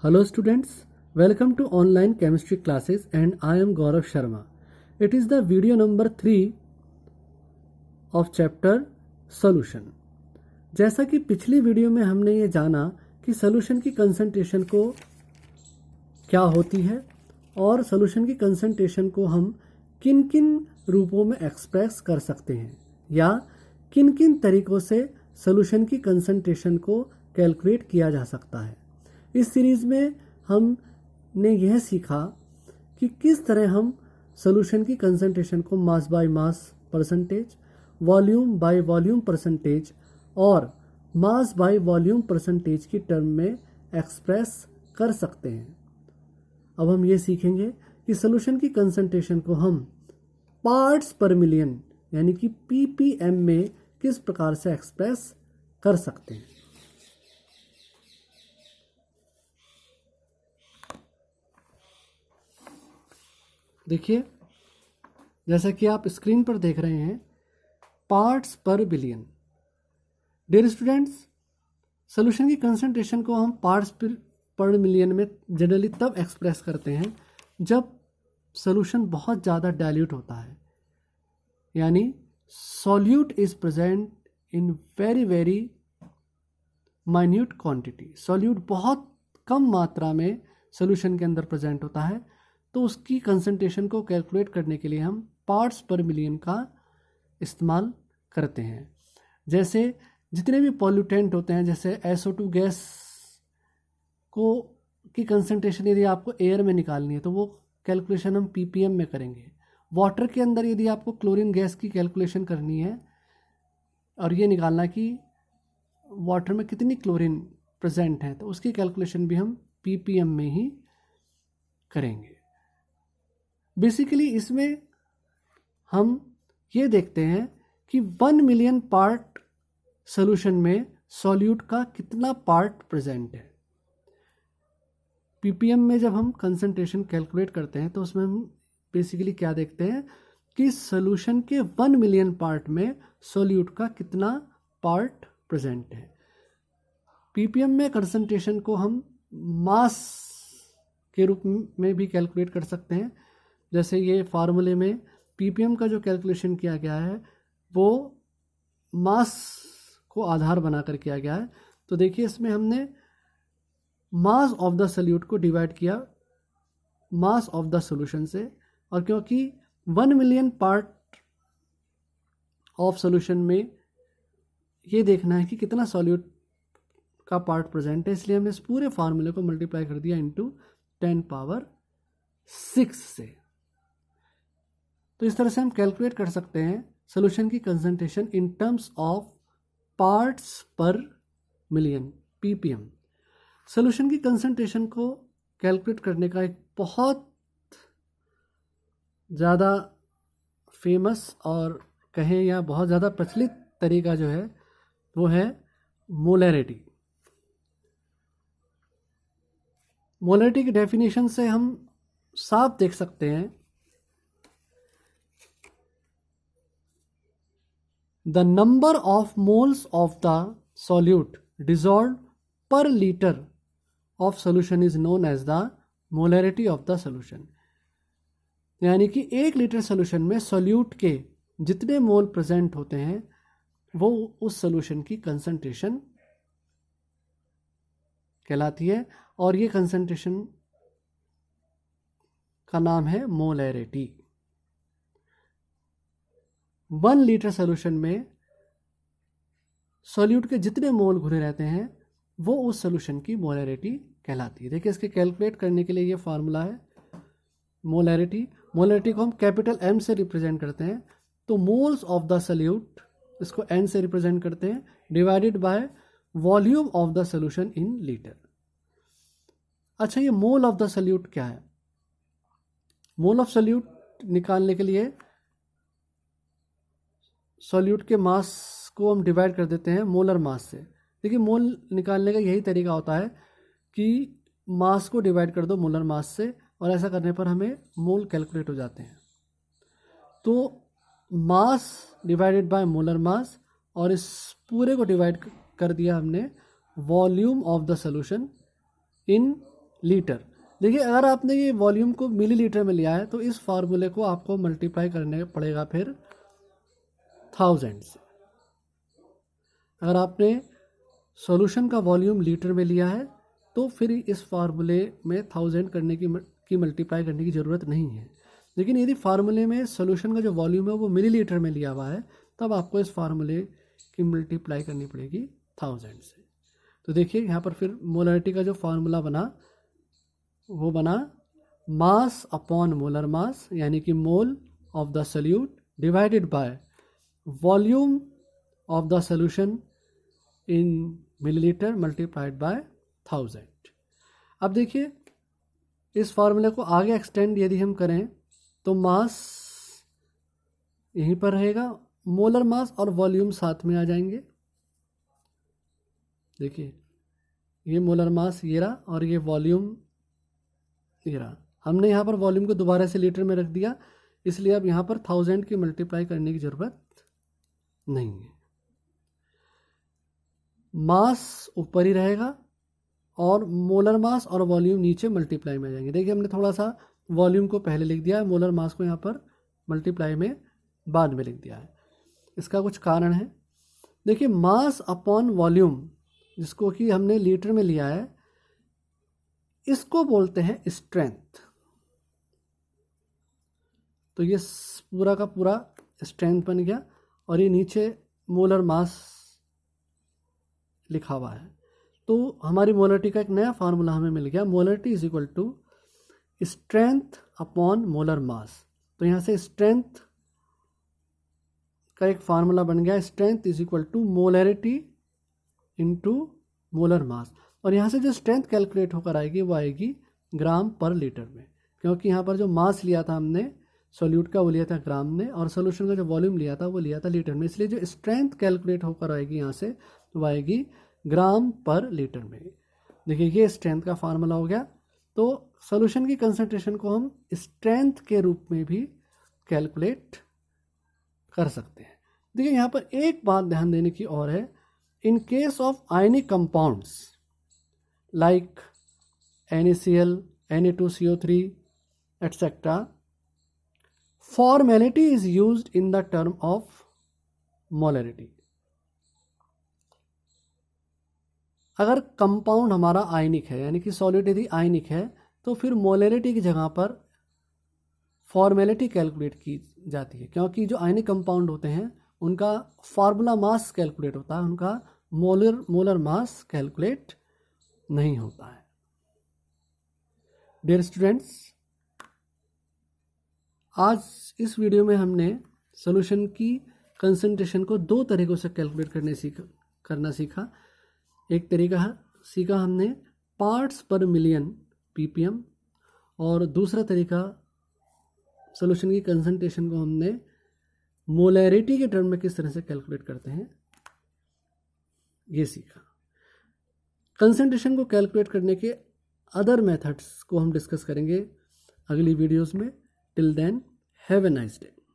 Hello students, welcome to online chemistry classes and I am Gaurav Sharma. It is the video number 3 of chapter solution. जैसा कि पिछली video में हमने ये जाना कि सॉल्यूशन की कंसंट्रेशन को क्या होती है और सॉल्यूशन की कंसंट्रेशन को हम किन किन रूपों में एक्सप्रेस कर सकते हैं या किन किन तरीकों से सॉल्यूशन की कंसंट्रेशन को कैलकुलेट किया जा सकता है। इस सीरीज़ में हमने यह सीखा कि किस तरह हम सॉल्यूशन की कंसंट्रेशन को mass by mass percentage, volume by volume percentage और मास बाय वॉल्यूम परसेंटेज की टर्म में एक्सप्रेस कर सकते हैं। अब हम ये सीखेंगे कि सॉल्यूशन की कंसंट्रेशन को हम पार्ट्स पर मिलियन यानी कि ppm में किस प्रकार से एक्सप्रेस कर सकते हैं। देखिए, जैसा कि आप स्क्रीन पर देख रहे हैं, parts per billion. Dear students, solution की कंसंट्रेशन को हम पार्ट्स पर मिलियन में जनरली तब एक्सप्रेस करते हैं जब सॉल्यूशन बहुत ज़्यादा डाइल्यूट होता है, यानी solute is present in very very minute quantity. Solute बहुत कम मात्रा में सॉल्यूशन के अंदर प्रेजेंट होता है, तो उसकी कंसंट्रेशन को कैलकुलेट करने के लिए हम पार्ट्स पर मिलियन का इस्तेमाल करते हैं। जैसे जितने भी पॉल्यूटेंट होते हैं, जैसे SO2 गैस को की कंसंट्रेशन यदि आपको एयर में निकालनी है तो वो कैलकुलेशन हम ppm में करेंगे। वाटर के अंदर यदि आपको क्लोरीन गैस की कैलकुलेशन करनी है और ये निकालना कि वाटर में कितनी क्लोरीन प्रेजेंट है, तो उसकी कैलकुलेशन भी हम ppm में ही करेंगे। बेसिकली इसमें हम ये देखते हैं कि 1 मिलियन पार्ट सॉल्यूशन में सॉल्यूट का कितना पार्ट प्रेजेंट है। ppm में जब हम कंसंट्रेशन कैलकुलेट करते हैं तो उसमें हम बेसिकली क्या देखते हैं कि सॉल्यूशन के 1 मिलियन पार्ट में सॉल्यूट का कितना पार्ट प्रेजेंट है। ppm में कंसंट्रेशन को हम मास के रूप में भी कैलकुलेट कर सकते हैं। जैसे ये फार्मूले में ppm का जो कैलकुलेशन किया गया है वो मास को आधार बनाकर किया गया है। तो देखिए, इसमें हमने मास ऑफ द सॉल्यूट को डिवाइड किया मास ऑफ द सॉल्यूशन से, और क्योंकि 1 मिलियन पार्ट ऑफ सॉल्यूशन में ये देखना है कि कितना सॉल्यूट का पार्ट प्रेजेंट है, इसलिए हमने इस पूरे फार्मूले को मल्टीप्लाई कर दिया इंटू 10⁻6 से। तो इस तरह से हम कैलकुलेट कर सकते हैं सॉल्यूशन की concentration in terms of parts पर मिलियन ppm। सॉल्यूशन की कंसंट्रेशन को कैलकुलेट करने का एक बहुत ज़्यादा फेमस और कहें या बहुत ज़्यादा प्रचलित तरीका जो है वो है मोलैरिटी। मोलैरिटी की डेफिनेशन से हम साफ देख सकते हैं the number of moles of the solute dissolved per liter of solution is known as the molarity of the solution। यानी कि 1 लीटर सॉल्यूशन में सॉल्यूट के जितने मोल प्रेजेंट होते हैं वो उस सॉल्यूशन की कंसंट्रेशन कहलाती है, और ये कंसंट्रेशन का नाम है मोलैरिटी। 1 लीटर सॉल्यूशन में सॉल्यूट के जितने मोल घुरे रहते हैं वो उस सॉल्यूशन की मोलैरिटी कहलाती है। देखिए, इसके कैलकुलेट करने के लिए ये फार्मूला है मोलैरिटी। मोलैरिटी को हम कैपिटल M से रिप्रेजेंट करते हैं, तो मोल्स ऑफ द सॉल्यूट इसको N से रिप्रेजेंट करते हैं, divided by volume of the solution in litre. अच्छा, ये मोल ऑफ द सॉल्यूट क्या है? मोल ऑफ सॉल्यूट निकालने के लिए सॉल्यूट के मास को हम डिवाइड कर देते हैं मोलर मास से। देखिए, मोल निकालने का यही तरीका होता है कि मास को डिवाइड कर दो मोलर मास से, और ऐसा करने पर हमें मोल कैलकुलेट हो जाते हैं। तो mass divided by molar mass, और इस पूरे को डिवाइड कर दिया हमने volume of the solution in litre. देखिए अगर आपने ये वॉल्यूम को मिलीलीटर में लिया है तो इस फार्मूले को आपको मल्टीप्लाई करने पड़ेगा फिर 1000 से। अगर आपने सॉल्यूशन का वॉल्यूम लीटर में लिया है तो फिर इस फार्मूले में 1000 करने की मल्टीप्लाई करने की ज़रूरत नहीं है। लेकिन यदि फार्मूले में सॉल्यूशन का जो वॉल्यूम है वो मिलीलीटर में लिया हुआ है तब आपको इस फार्मूले की मल्टीप्लाई करनी पड़ेगी 1000 से। तो देखिए यहाँ पर फिर मोलरिटी का जो फार्मूला बना वो बना मास अपॉन मोलर मास, यानी कि mole of the solute divided by volume of the solution in millilitre multiplied by 1000। अब देखिए इस फार्मूले को आगे एक्सटेंड यदि हम करें तो मास यहीं पर रहेगा, मोलर मास और वॉल्यूम साथ में आ जाएंगे। देखिए ये मोलर मास ये रहा और ये वॉल्यूम ये रहा। हमने यहाँ पर वॉल्यूम को दोबारा से लीटर में रख दिया, इसलिए अब यहाँ पर 1000 की मल्टीप्लाई करने की ज़रूरत नहीं है। मास ऊपर ही रहेगा और मोलर मास और वॉल्यूम नीचे मल्टीप्लाई में आ जाएंगे। देखिए हमने थोड़ा सा वॉल्यूम को पहले लिख दिया है, मोलर मास को यहाँ पर मल्टीप्लाई में बाद में लिख दिया है। इसका कुछ कारण है। देखिए मास अपॉन वॉल्यूम जिसको कि हमने लीटर में लिया है इसको बोलते हैं स्ट्रेंथ। तो ये पूरा का पूरा स्ट्रेंथ बन गया और ये नीचे मोलर मास लिखा हुआ है। तो हमारी मोलरिटी का एक नया फार्मूला हमें मिल गया, molarity is equal to strength upon molar mass. तो यहाँ से स्ट्रेंथ का एक फार्मूला बन गया, strength is equal to molarity into molar mass. और यहाँ से जो स्ट्रेंथ कैलकुलेट होकर आएगी वो आएगी ग्राम पर लीटर में, क्योंकि यहाँ पर जो मास लिया था हमने सॉल्यूट का वो लिया था ग्राम में और सॉल्यूशन का जो वॉल्यूम लिया था वो लिया था लीटर में, इसलिए जो स्ट्रेंथ कैलकुलेट होकर आएगी यहाँ से वो आएगी ग्राम पर लीटर में। देखिए ये स्ट्रेंथ का फार्मूला हो गया। तो सॉल्यूशन की कंसंट्रेशन को हम स्ट्रेंथ के रूप में भी कैलकुलेट कर सकते हैं। देखिए यहाँ पर एक बात ध्यान देने की और है, in case of ionic compounds like NaCl, Na2CO3 etc. formality is used in the term of molarity। अगर कंपाउंड हमारा आयनिक है यानी कि सॉलिड यदि आयनिक है तो फिर मोलरिटी की जगह पर फॉर्मेलिटी कैलकुलेट की जाती है, क्योंकि जो आयनिक कंपाउंड होते हैं उनका फार्मूला मास कैलकुलेट होता है, उनका मोलर मास कैलकुलेट नहीं होता है। डियर स्टूडेंट्स, आज इस वीडियो में हमने सॉल्यूशन की कंसंट्रेशन को दो तरीकों से कैलकुलेट करना सीखा। एक तरीका सीखा हमने पार्ट्स पर मिलियन ppm और दूसरा तरीका सॉल्यूशन की कंसंट्रेशन को हमने मोलैरिटी के टर्म में किस तरह से कैलकुलेट करते हैं ये सीखा। कंसंट्रेशन को कैलकुलेट करने के अदर मेथड्स को हम डिस्कस करेंगे अगली वीडियोस में। Till then have a nice day.